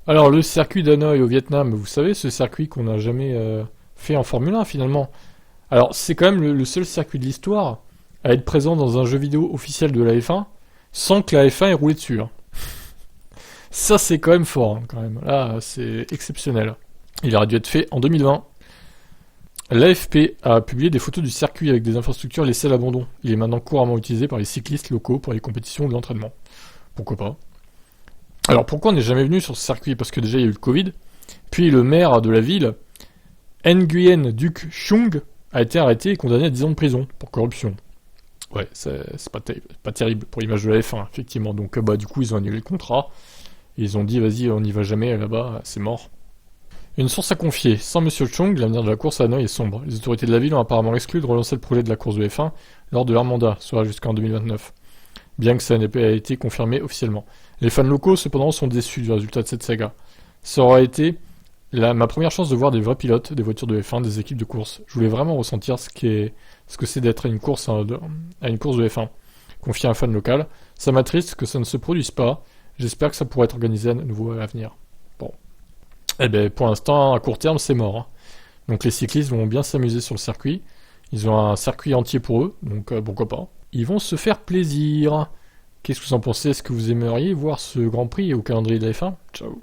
Alors, le circuit d'Hanoï au Vietnam, vous savez, ce circuit qu'on n'a jamais fait en Formule 1 finalement. Alors, c'est quand même le seul circuit de l'histoire à être présent dans un jeu vidéo officiel de la F1 sans que la F1 ait roulé dessus, hein. Ça, c'est quand même fort, hein, quand même. Là, c'est exceptionnel. Il aurait dû être fait en 2020. L'AFP a publié des photos du circuit avec des infrastructures laissées à l'abandon. Il est maintenant couramment utilisé par les cyclistes locaux pour les compétitions ou l'entraînement. Pourquoi pas? Alors pourquoi on n'est jamais venu sur ce circuit? Parce que déjà il y a eu le Covid, puis le maire de la ville, Nguyen Duc Chung, a été arrêté et condamné à 10 ans de prison pour corruption. Ouais, c'est pas terrible pour l'image de la F1, effectivement. Donc bah du coup ils ont annulé le contrat, et ils ont dit vas-y on n'y va jamais là-bas, c'est mort. Une source a confié, sans Monsieur Chung, l'avenir de la course à Hanoï est sombre. Les autorités de la ville ont apparemment exclu de relancer le projet de la course de F1 lors de leur mandat, soit jusqu'en 2029. Bien que ça n'ait pas été confirmé officiellement. Les fans locaux, cependant, sont déçus du résultat de cette saga. Ça aura été ma première chance de voir des vrais pilotes, des voitures de F1, des équipes de course. Je voulais vraiment ressentir ce que c'est d'être à une course à une course de F1. Confié à un fan local. Ça m'attriste que ça ne se produise pas. J'espère que ça pourra être organisé à nouveau à l'avenir. Bon. Eh ben, pour l'instant, à court terme, c'est mort, hein. Donc les cyclistes vont bien s'amuser sur le circuit. Ils ont un circuit entier pour eux, donc pourquoi pas. Ils vont se faire plaisir. Qu'est-ce que vous en pensez? Est-ce que vous aimeriez voir ce Grand Prix au calendrier de la F1? Ciao.